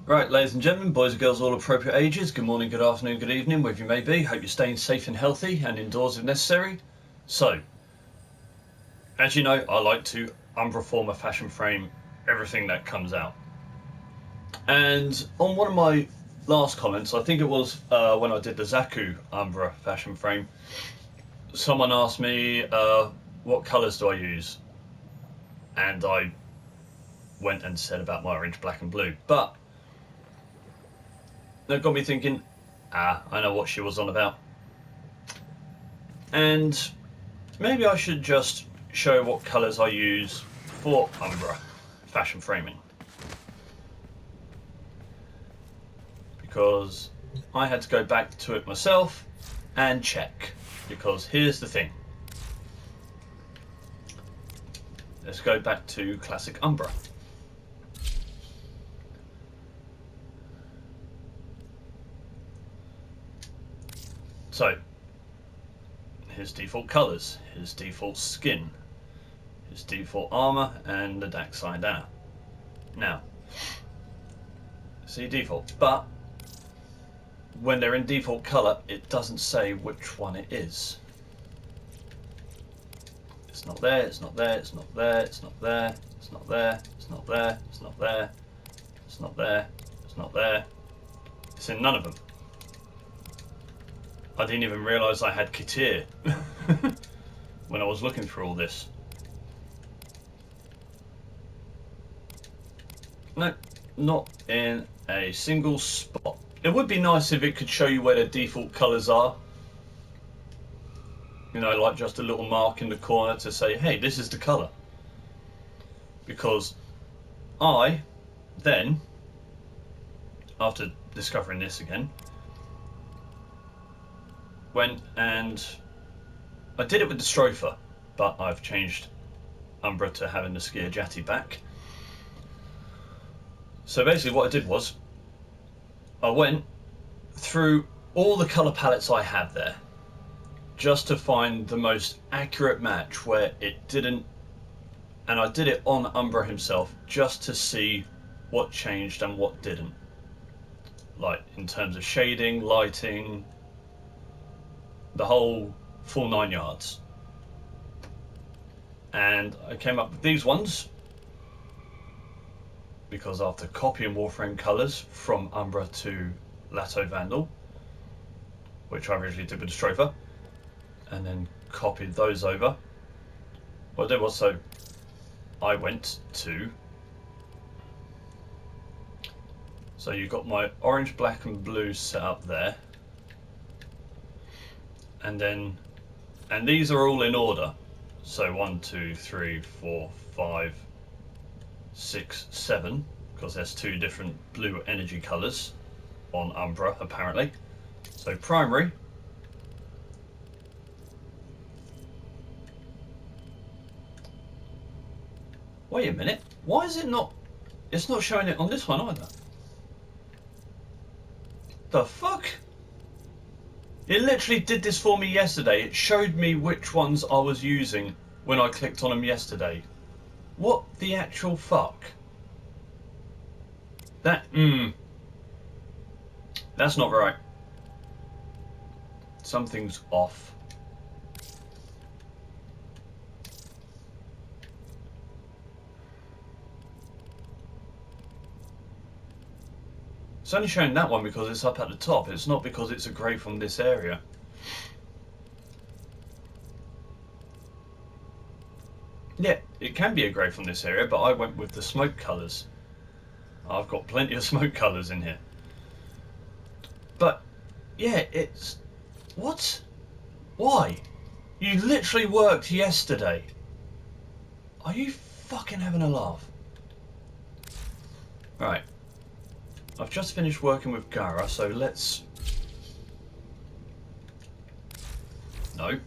Right, ladies and gentlemen, boys and girls, all appropriate ages, good morning, good afternoon, good evening, wherever you may be. Hope you're staying safe and healthy and indoors if necessary. So, as you know, I like to Umbra form a fashion frame everything that comes out. And on one of my last comments, I think it was when I did the Zaku Umbra fashion frame, someone asked me what colours do I use? And I went and said about my orange, black and blue. But that got me thinking, I know what she was on about. And maybe I should just show what colours I use for Umbra fashion framing. Because I had to go back to it myself and check. Because here's the thing. Let's go back to classic Umbra. So, his default colours, his default skin, his default armour, and the dark side down. Now, see default, but when they're in default colour, it doesn't say which one it is. It's not there, it's not there, it's not there, it's not there, it's not there, it's not there, it's not there, it's not there, it's not there. It's in none of them. I didn't even realise I had Kitir when I was looking through all this. No, not in a single spot. It would be nice if it could show you where the default colours are. You know, like just a little mark in the corner to say, hey, this is the colour. Because I then, after discovering this again, went and I did it with the Stropher, but I've changed Umbra to having the Skier Jati back. So basically what I did was I went through all the colour palettes I had there just to find the most accurate match where it didn't, and I did it on Umbra himself just to see what changed and what didn't, like in terms of shading, lighting, the whole full 9 yards. And I came up with these ones because after copying Warframe colours from Umbra to Lato Vandal, which I originally did with the Stropher, and then copied those over, what I did was, so I went to, so you've got my orange, black and blue set up there, and then, and these are all in order, so 1, 2, 3, 4, 5, 6, 7, because there's 2 different blue energy colours on Umbra apparently. So primary, wait a minute, why is it not, it's not showing it on this one either. The fuck? It literally did this for me yesterday. It showed me which ones I was using when I clicked on them yesterday. What the actual fuck? That's not right. Something's off. It's only showing that one because it's up at the top. It's not because it's a grey from this area. Yeah, it can be a grey from this area, but I went with the smoke colours. I've got plenty of smoke colours in here. But, yeah, it's... What? Why? You literally worked yesterday. Are you fucking having a laugh? Right. I've just finished working with Gara, so let's... No.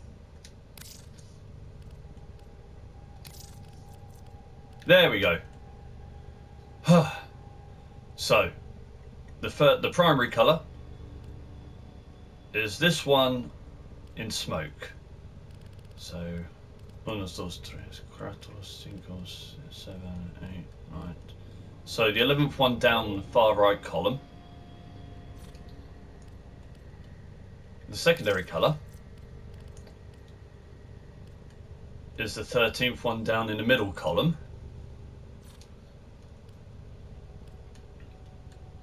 There we go. So, the primary colour is this one in smoke. So, 1, 2, 3, 4, 5, 6, 7, 8, 9, So the 11th one down on the far right column, the secondary colour is the 13th one down in the middle column.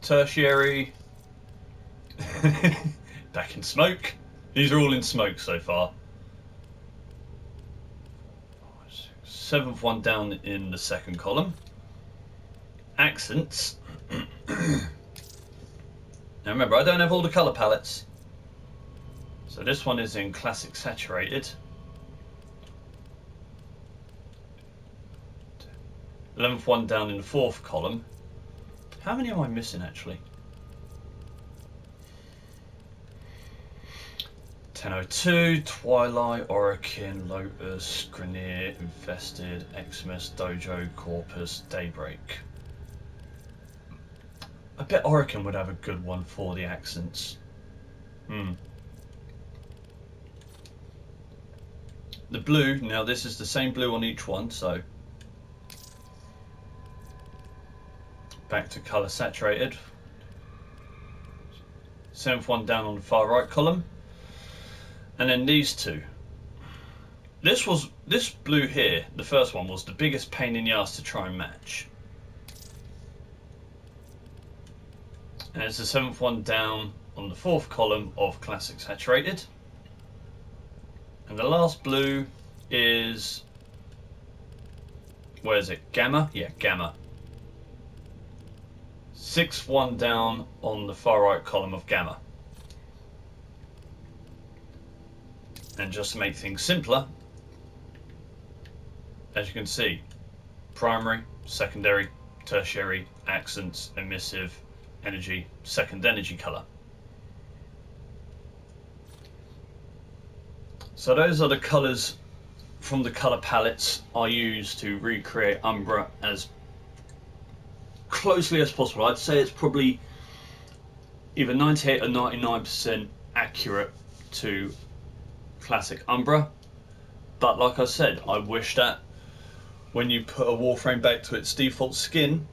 Tertiary, back in smoke. These are all in smoke so far. 7th one down in the second column. Accents. Now remember, I don't have all the colour palettes. So this one is in Classic Saturated. 11th one down in the fourth column. How many am I missing actually? 1002, Twilight, Orokin, Lotus, Grenier, Infested, Xmas, Dojo, Corpus, Daybreak. I bet Orokin would have a good one for the accents. The blue, now this is the same blue on each one, so back to colour saturated. 7th one down on the far right column. And then these two. This blue here, the first one, was the biggest pain in the ass to try and match. And it's the 7th one down on the fourth column of Classic Saturated. And the last blue is, where is it? Gamma? Yeah, Gamma. 6th one down on the far right column of Gamma. And just to make things simpler, as you can see, primary, secondary, tertiary, accents, emissive, energy, second energy colour. So those are the colours from the colour palettes I use to recreate Umbra as closely as possible. I'd say it's probably either 98 or 99% accurate to classic Umbra, but like I said, I wish that when you put a Warframe back to its default skin,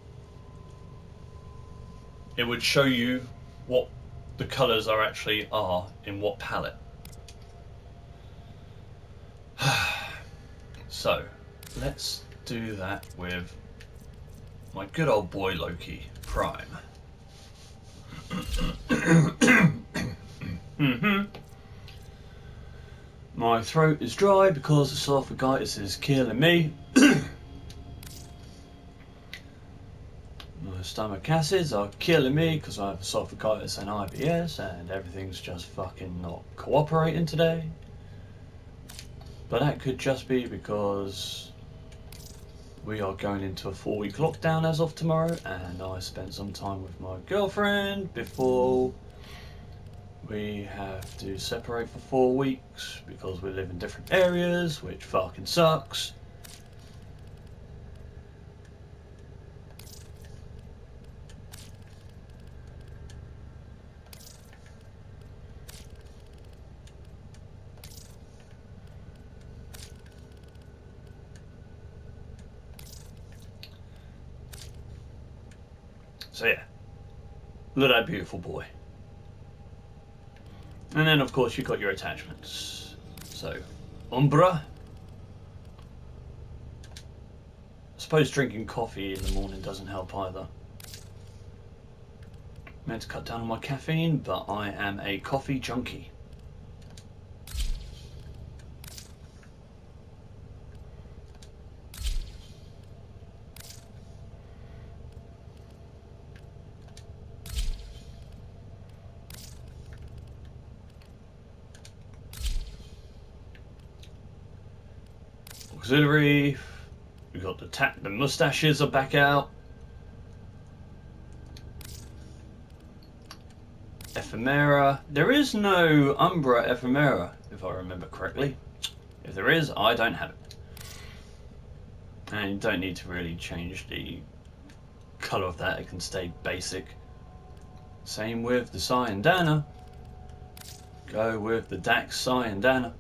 it would show you what the colours actually are in what palette. So let's do that with my good old boy Loki Prime. My throat is dry because esophagitis is killing me. My stomach acids are killing me because I have esophagitis and IBS, and everything's just fucking not cooperating today. But that could just be because we are going into a 4-week lockdown as of tomorrow, and I spent some time with my girlfriend before we have to separate for 4 weeks because we live in different areas, which fucking sucks. So yeah, look at that beautiful boy. And then of course you've got your attachments. So, Umbra. I suppose drinking coffee in the morning doesn't help either. Meant to cut down on my caffeine, but I am a coffee junkie. Auxiliary, we've got the mustaches are back out. Ephemera. There is no Umbra Ephemera, if I remember correctly. If there is, I don't have it. And you don't need to really change the colour of that, it can stay basic. Same with the Cyandana. Go with the Dax Cyandana.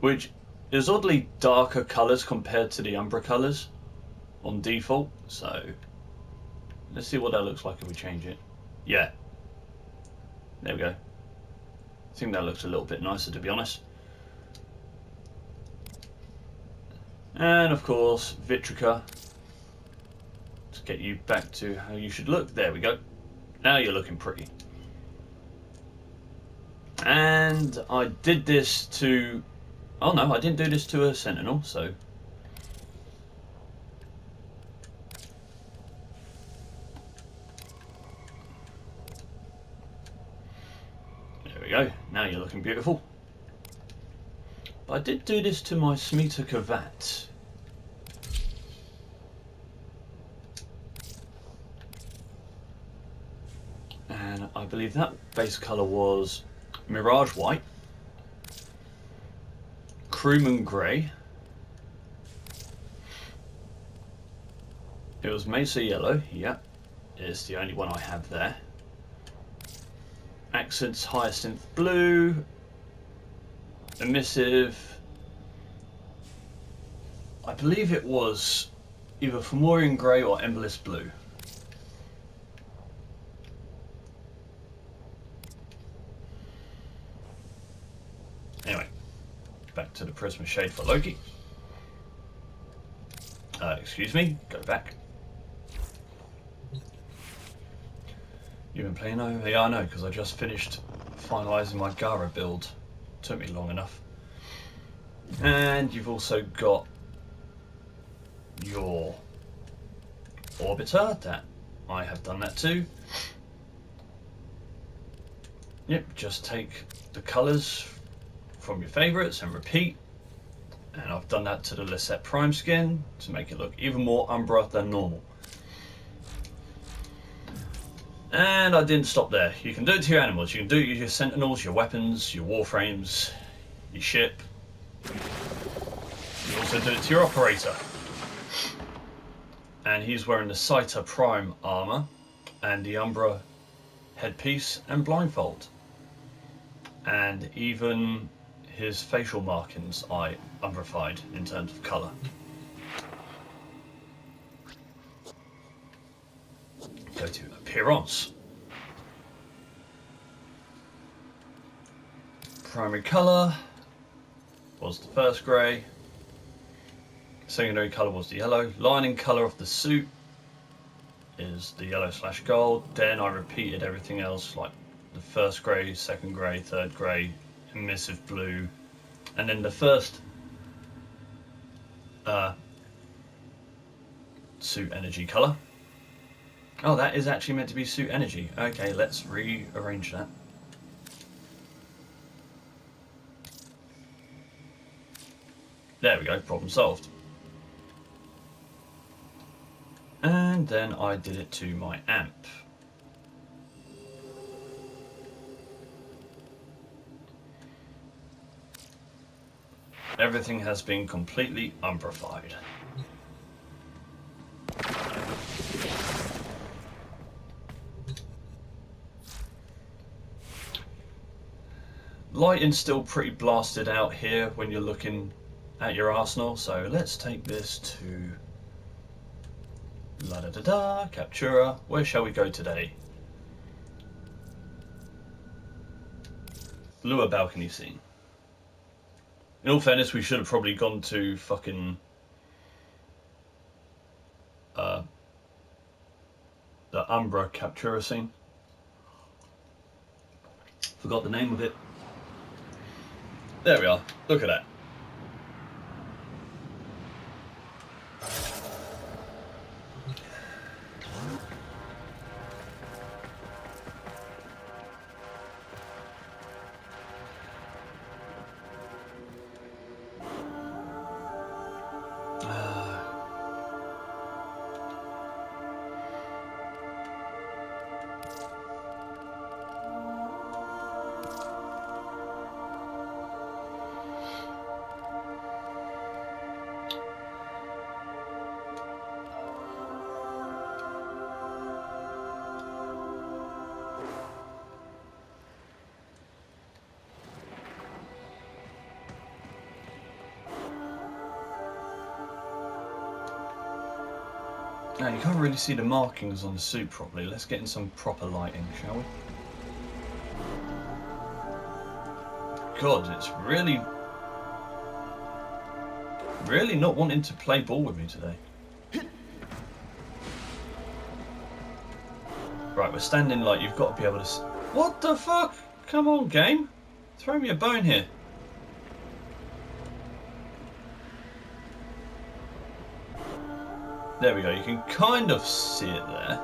which is oddly darker colours compared to the Umbra colours on default. So let's see what that looks like if we change it. Yeah, there we go. I think that looks a little bit nicer, to be honest. And of course, Vitrica to get you back to how you should look. There we go. Now you're looking pretty. And I did this to... Oh no, I didn't do this to a Sentinel, so... There we go. Now you're looking beautiful. But I did do this to my Smita Kavat. And I believe that base colour was Mirage White, Crewman Grey, it was Mesa Yellow, yep, it's the only one I have there, Accents Hyacinth Blue, Emissive, I believe it was either Fomorian Grey or Emberless Blue. Anyway, back to the Prisma shade for Loki. Excuse me, go back. You've been playing over? Yeah, I know, because I just finished finalising my Gara build. Took me long enough. And you've also got your Orbiter, that I have done that too. Yep, just take the colours from your favourites and repeat, and I've done that to the Lisette Prime skin to make it look even more Umbra than normal. And I didn't stop there. You can do it to your animals. You can do it to your Sentinels, your weapons, your Warframes, your ship. You can also do it to your Operator. And he's wearing the Scyther Prime armour and the Umbra headpiece and blindfold. And even his facial markings I umbrified in terms of colour. Go to Appearance. Primary colour was the first grey. Secondary colour was the yellow. Lining colour of the suit is the yellow/gold. Then I repeated everything else, like the first grey, second grey, third grey, emissive blue, and then the first suit energy colour. Oh, that is actually meant to be suit energy. Okay, let's rearrange that. There we go, problem solved. And then I did it to my amp. Everything has been completely umbrified. Lighting's still pretty blasted out here when you're looking at your arsenal, so let's take this to la da da da Captura. Where shall we go today? Lure balcony scene. In all fairness, we should have probably gone to fucking the Umbra Captura scene. Forgot the name of it. There we are. Look at that. Now, you can't really see the markings on the suit properly. Let's get in some proper lighting, shall we? God, it's really not wanting to play ball with me today. Right, we're standing like you've got to be able to... What the fuck? Come on, game. Throw me a bone here. There we go, you can kind of see it there.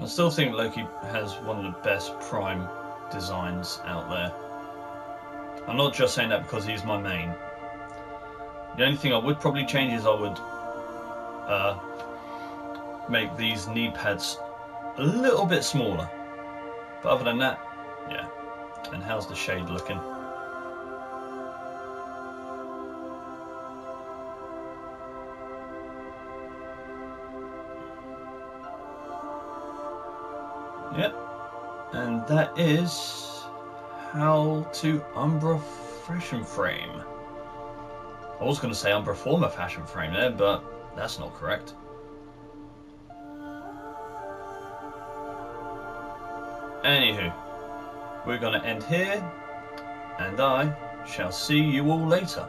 I still think Loki has one of the best Prime designs out there. I'm not just saying that because he's my main. The only thing I would probably change is I would make these knee pads a little bit smaller. But other than that, yeah. And how's the shade looking? Yep, and that is how to Umbra fashion frame. I was going to say Umbra former fashion frame there, but that's not correct. Anywho, we're going to end here, and I shall see you all later.